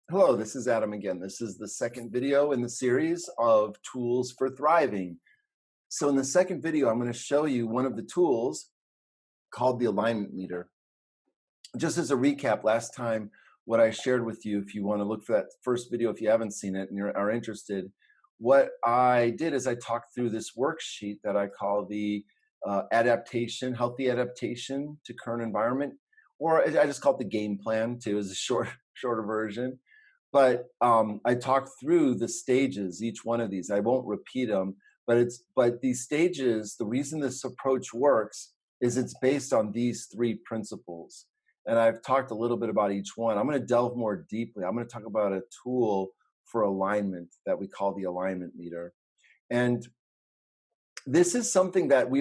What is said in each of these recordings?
Hello, this is Adam again. This is the second video in the series of Tools for Thriving. So in the second video, I'm going to show you one of the tools called the alignment meter. Just as a recap, last time what I shared with you, if you want to look for that first video, if you haven't seen it and are interested, what I did is I talked through this worksheet that I call the healthy adaptation to current environment, or I just call it the game plan too, as a shorter version. But I talked through the stages, each one of these. I won't repeat them, but these stages, the reason this approach works is it's based on these three principles. And I've talked a little bit about each one. I'm going to delve more deeply. I'm going to talk about a tool for alignment that we call the alignment meter. And this is something that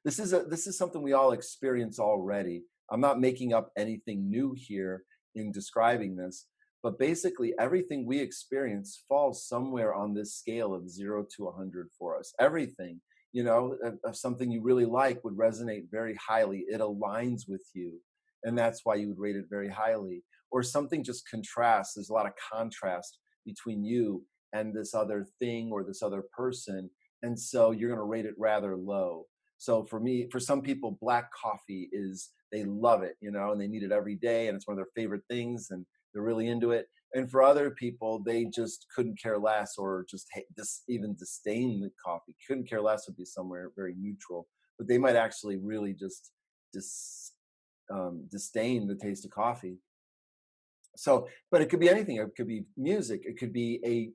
this is something we all experience already. I'm not making up anything new here in describing this, but basically everything we experience falls somewhere on this scale of 0 to 100 for us. Everything, if something you really like would resonate very highly. It aligns with you, and that's why you would rate it very highly. Or something just contrasts. There's a lot of contrast between you and this other thing or this other person, and so you're going to rate it rather low. So for some people, black coffee they love it, and they need it every day, and it's one of their favorite things, and they're really into it. And for other people, they just couldn't care less, or just even disdain the coffee. Couldn't care less would be somewhere very neutral, but they might actually really just disdain the taste of coffee. So, but it could be anything. It could be music. It could be a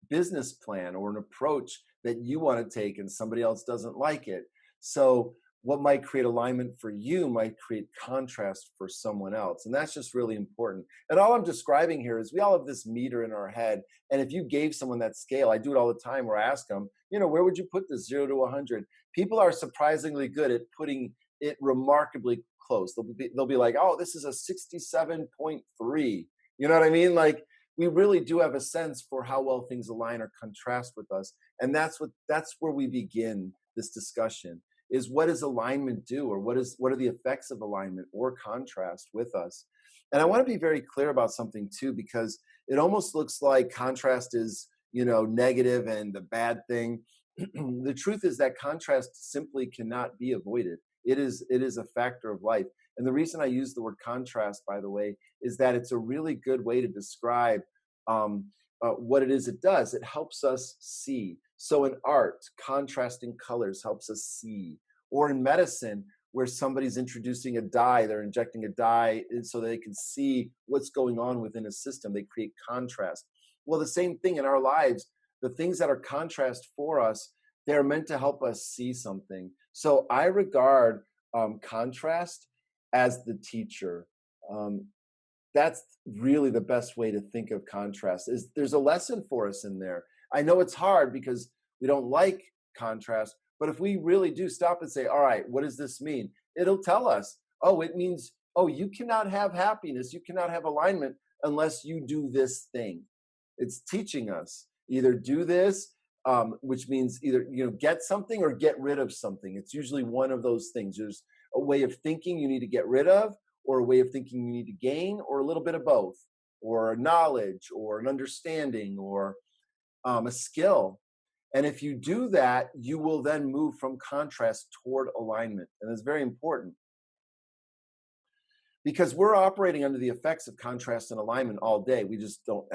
business plan or an approach that you want to take and somebody else doesn't like it. So what might create alignment for you might create contrast for someone else. And that's just really important. And all I'm describing here is we all have this meter in our head. And if you gave someone that scale, I do it all the time where I ask them, where would you put this 0 to 100? People are surprisingly good at putting it remarkably close. They'll be like, oh, this is a 67.3. You know what I mean? Like, we really do have a sense for how well things align or contrast with us. And that's where we begin this discussion, is what does alignment do, or what are the effects of alignment or contrast with us? And I want to be very clear about something too, because it almost looks like contrast is, negative and the bad thing. The truth is that contrast simply cannot be avoided. It is a factor of life. And the reason I use the word contrast, by the way, is that it's a really good way to describe what it is it does. It helps us see. So in art, contrasting colors helps us see. Or in medicine, where somebody's introducing a dye, they're injecting a dye so they can see what's going on within a system. They create contrast. Well, the same thing in our lives. The things that are contrast for us, they're meant to help us see something. So I regard contrast as the teacher. That's really the best way to think of contrast. Is there's a lesson for us in there. I know it's hard because we don't like contrast, but if we really do stop and say, all right, what does this mean? It'll tell us, oh, it means, oh, you cannot have happiness, you cannot have alignment unless you do this thing. It's teaching us either do this, which means either get something or get rid of something. It's usually one of those things. There's a way of thinking you need to get rid of, or a way of thinking you need to gain, or a little bit of both, or knowledge, or an understanding, or a skill. And if you do that, you will then move from contrast toward alignment. And it's very important, because we're operating under the effects of contrast and alignment all day. We just don't,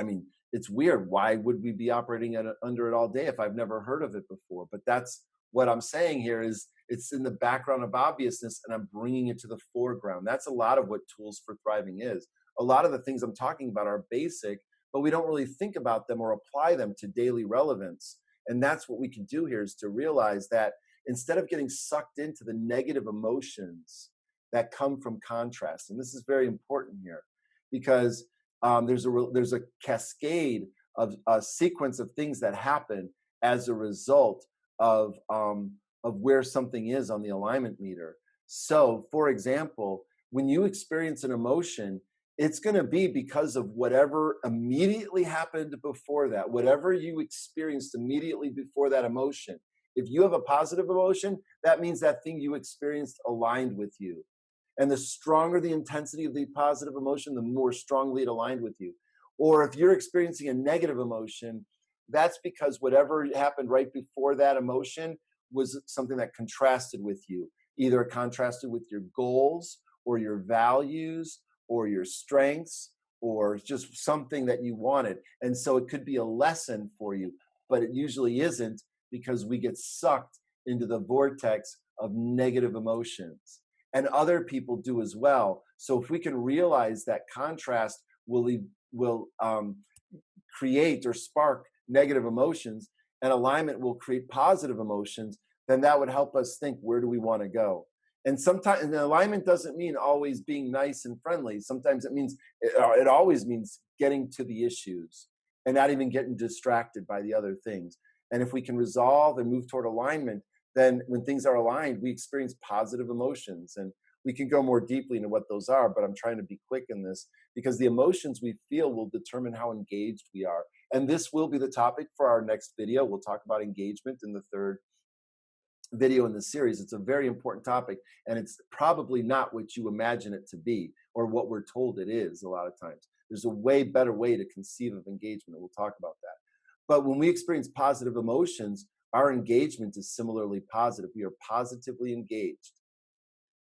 it's weird. Why would we be operating under it all day if I've never heard of it before? But that's what I'm saying here, is it's in the background of obviousness, and I'm bringing it to the foreground. That's a lot of what Tools for Thriving is. A lot of the things I'm talking about are basic, but we don't really think about them or apply them to daily relevance. And that's what we can do here, is to realize that instead of getting sucked into the negative emotions that come from contrast, and this is very important here, because there's a cascade of a sequence of things that happen as a result of where something is on the alignment meter. So, for example, when you experience an emotion, it's going to be because of whatever immediately happened before that, whatever you experienced immediately before that emotion. If you have a positive emotion, that means that thing you experienced aligned with you. And the stronger the intensity of the positive emotion, the more strongly it aligned with you. Or if you're experiencing a negative emotion, that's because whatever happened right before that emotion was something that contrasted with you. Either it contrasted with your goals or your values or your strengths or just something that you wanted. And so it could be a lesson for you, but it usually isn't, because we get sucked into the vortex of negative emotions. And other people do as well. So if we can realize that contrast will create or spark negative emotions, and alignment will create positive emotions, then that would help us think, where do we want to go? And sometimes, and alignment doesn't mean always being nice and friendly. Sometimes it always means getting to the issues and not even getting distracted by the other things. And if we can resolve and move toward alignment, then when things are aligned, we experience positive emotions. And we can go more deeply into what those are, but I'm trying to be quick in this because the emotions we feel will determine how engaged we are. And this will be the topic for our next video. We'll talk about engagement in the third video in the series. It's a very important topic, and it's probably not what you imagine it to be or what we're told it is a lot of times. There's a way better way to conceive of engagement, and we'll talk about that. But when we experience positive emotions, our engagement is similarly positive. We are positively engaged.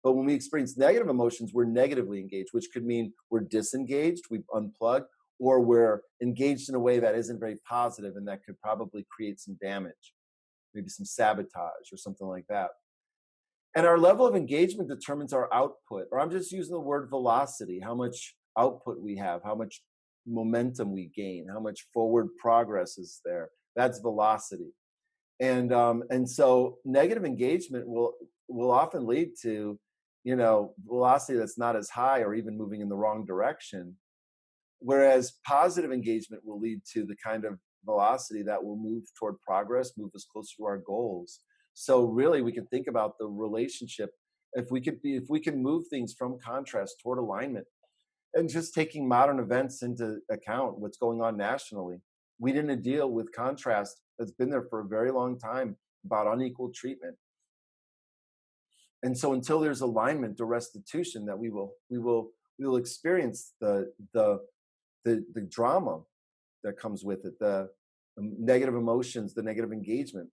But when we experience negative emotions, we're negatively engaged, which could mean we're disengaged, we've unplugged, or we're engaged in a way that isn't very positive, and that could probably create some damage, maybe some sabotage or something like that. And our level of engagement determines our output, or I'm just using the word velocity, how much output we have, how much momentum we gain, how much forward progress is there. That's velocity. And so negative engagement will often lead to, velocity that's not as high or even moving in the wrong direction. Whereas positive engagement will lead to the kind of velocity that will move toward progress, move us closer to our goals. So really we can think about the relationship. If we can move things from contrast toward alignment, and just taking modern events into account, what's going on nationally. We didn't deal with contrast that's been there for a very long time about unequal treatment. And so until there's alignment or restitution, that we will experience the drama that comes with it, the negative emotions, the negative engagement,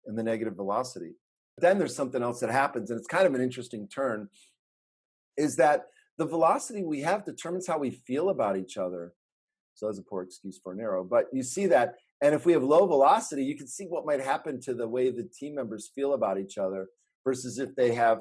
and the negative velocity. Then there's something else that happens, and it's kind of an interesting turn, is that the velocity we have determines how we feel about each other. So that's a poor excuse for an arrow, but you see that. And if we have low velocity, you can see what might happen to the way the team members feel about each other versus if they have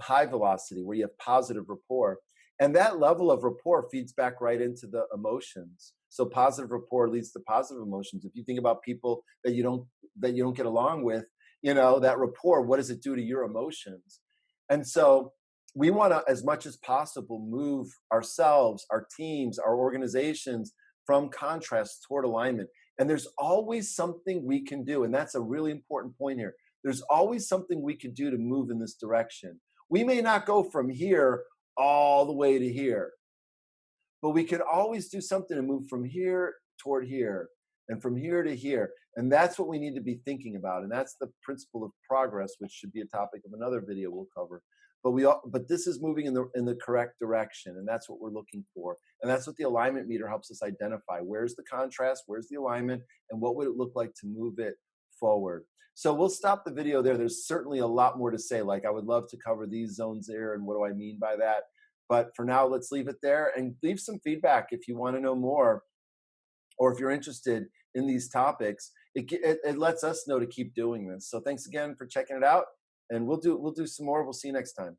high velocity, where you have positive rapport. And that level of rapport feeds back right into the emotions. So positive rapport leads to positive emotions. If you think about people that you don't get along with, that rapport, what does it do to your emotions? And so we want to, as much as possible, move ourselves, our teams, our organizations from contrast toward alignment. And there's always something we can do. And that's a really important point here. There's always something we can do to move in this direction. We may not go from here all the way to here, but we can always do something to move from here toward here and from here to here. And that's what we need to be thinking about. And that's the principle of progress, which should be a topic of another video we'll cover. But this is moving in the correct direction, and that's what we're looking for. And that's what the alignment meter helps us identify. Where's the contrast? Where's the alignment? And what would it look like to move it forward? So we'll stop the video there. There's certainly a lot more to say. Like, I would love to cover these zones there and what do I mean by that. But for now, let's leave it there and leave some feedback if you want to know more, or if you're interested in these topics. It lets us know to keep doing this. So thanks again for checking it out, and we'll do some more. We'll see you next time.